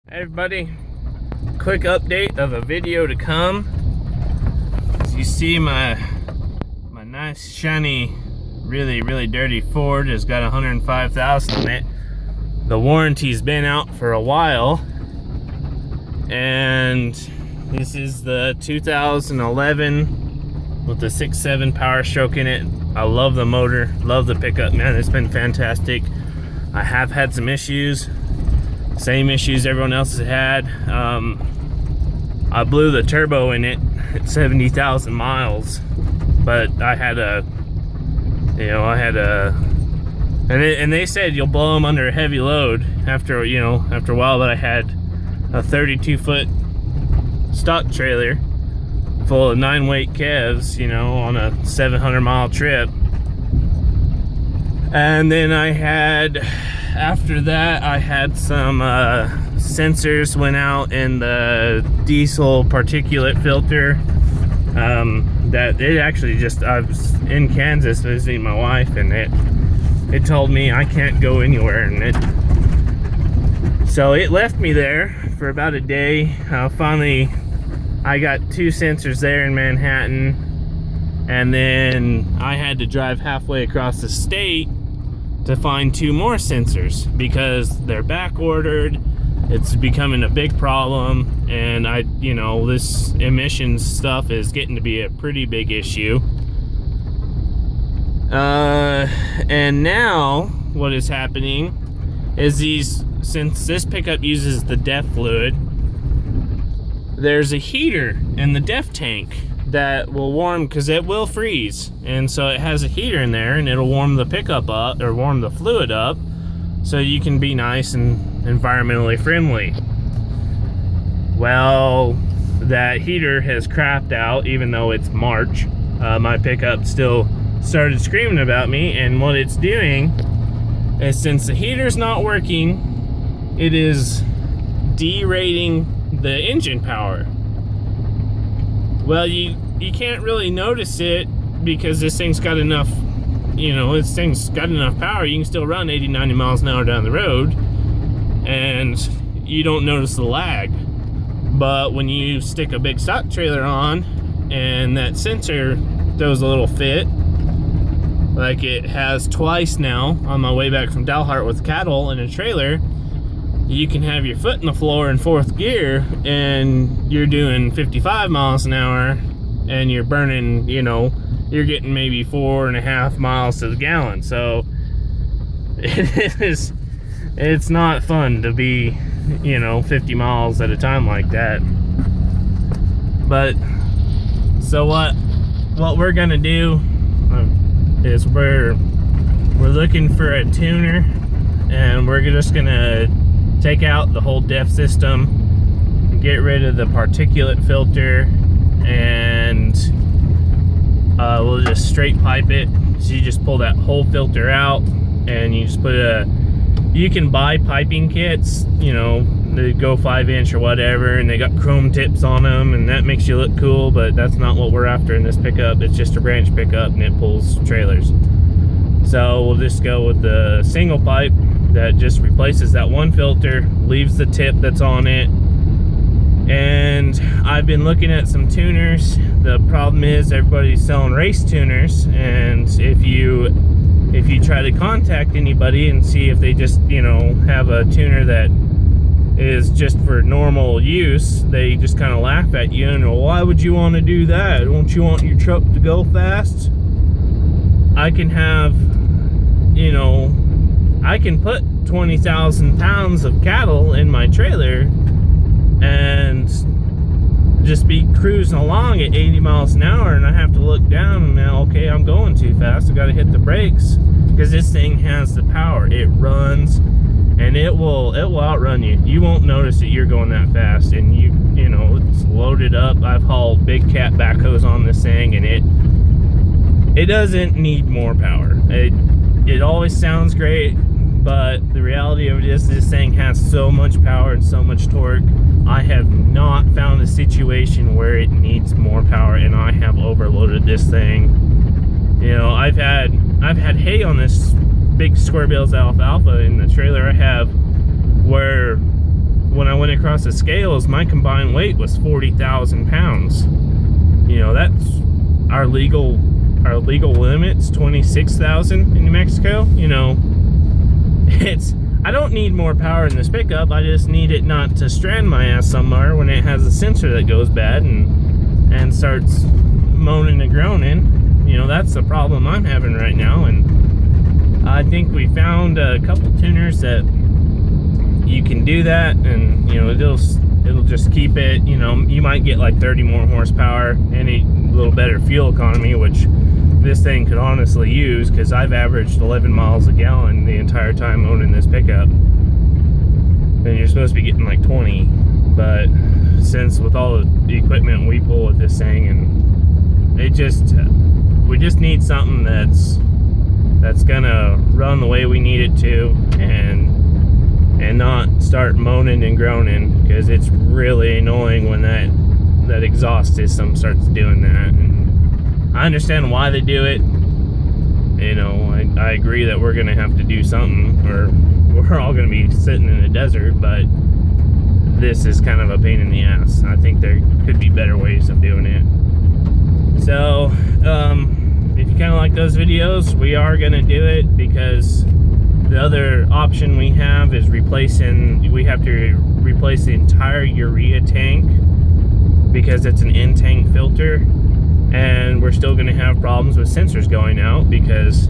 Hey everybody, quick update of a video to come. As you see, my nice shiny really dirty Ford has got 105,000 on it. The warranty's been out for a while, and this is the 2011 with the 6.7 Power Stroke in it. I love the motor, love the pickup, man. It's been fantastic. I have had some issues, same issues everyone else has had. I blew the turbo in it at 70,000 miles, but I had a, and they said you'll blow them under a heavy load after a while. But I had a 32-foot stock trailer full of 9-weight Kevs, on a 700-mile trip. And then after that, I had some sensors went out in the diesel particulate filter. That it actually I was in Kansas visiting my wife, and it told me I can't go anywhere, so it left me there for about a day. Finally, I got 2 sensors there in Manhattan, and then I had to drive halfway across the state to find 2 more sensors because they're back ordered. It's becoming a big problem, and this emissions stuff is getting to be a pretty big issue. And now what is happening is since this pickup uses the DEF fluid, there's a heater in the DEF tank that will warm, because it will freeze, and so it has a heater in there, and it'll warm the pickup up, or warm the fluid up, so you can be nice and environmentally friendly. Well, that heater has crapped out, even though it's March. My pickup still started screaming about me, and what it's doing is, since the heater's not working, it is derating the engine power. Well, you can't really notice it because this thing's got enough, power. You can still run 80, 90 miles an hour down the road, and you don't notice the lag. But when you stick a big stock trailer on and that sensor throws a little fit, like it has twice now on my way back from Dalhart with cattle in a trailer, you can have your foot in the floor in 4th gear and you're doing 55 miles an hour, and you're burning, you're getting maybe 4.5 miles to the gallon. So it's not fun to be 50 miles at a time like that. But so what we're gonna do is we're looking for a tuner, and we're just gonna take out the whole DEF system, get rid of the particulate filter, and we'll just straight pipe it. So you just pull that whole filter out, and you just you can buy piping kits, they go 5-inch or whatever, and they got chrome tips on them, and that makes you look cool, but that's not what we're after in this pickup. It's just a branch pickup, and it pulls trailers. So we'll just go with the single pipe that just replaces that one filter, leaves the tip that's on it. And I've been looking at some tuners. The problem is everybody's selling race tuners, and if you try to contact anybody and see if they just have a tuner that is just for normal use, they just kind of laugh at you and, well, why would you want to do that? Don't you want your truck to go fast? I can have, I can put 20,000 pounds of cattle in my trailer and just be cruising along at 80 miles an hour, and I have to look down and now, okay, I'm going too fast, I gotta hit the brakes, because this thing has the power. It runs, and it will outrun you. You won't notice that you're going that fast, and it's loaded up. I've hauled big cat backhoes on this thing, and it doesn't need more power. It always sounds great, but the reality of it is this thing has so much power and so much torque. I have not found a situation where it needs more power, and I have overloaded this thing. I've had hay on this big Square Bills alfalfa in the trailer I have, where when I went across the scales, my combined weight was 40,000 pounds. You know, that's our legal limit's 26,000 in New Mexico. You know, I don't need more power in this pickup. I just need it not to strand my ass somewhere when it has a sensor that goes bad and starts moaning and groaning. You know, that's the problem I'm having right now. And I think we found a couple tuners that you can do that, and you know, it'll just keep it. You know, you might get like 30 more horsepower and a little better fuel economy, which this thing could honestly use, because I've averaged 11 miles a gallon the entire time owning this pickup, and you're supposed to be getting like 20. But since with all the equipment we pull with this thing, and we just need something that's gonna run the way we need it to, and not start moaning and groaning, because it's really annoying when that exhaust system starts doing that. And I understand why they do it. You know, I agree that we're gonna have to do something, or we're all gonna be sitting in a desert, but this is kind of a pain in the ass. I think there could be better ways of doing it. So if you kind of like those videos, we are gonna do it, because the other option we have is we have to replace the entire urea tank, because it's an in-tank filter, and we're still going to have problems with sensors going out, because,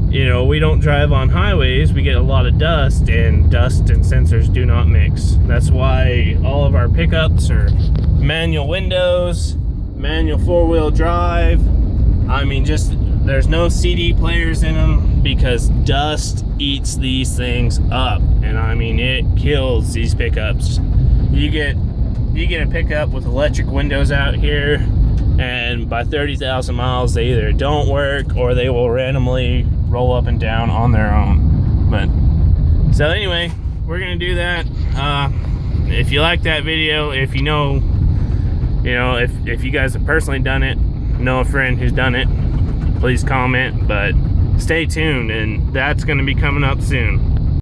you know, we don't drive on highways, we get a lot of dust, and sensors do not mix. That's why all of our pickups are manual windows, manual four-wheel drive. I mean, just there's no CD players in them, because dust eats these things up, and I mean, it kills these pickups. You get a pickup with electric windows out here, and by 30,000 miles they either don't work or they will randomly roll up and down on their own. But so anyway, we're gonna do that. If you like that video, if you know, if you guys have personally done it, know a friend who's done it, please comment. But stay tuned, and that's going to be coming up soon.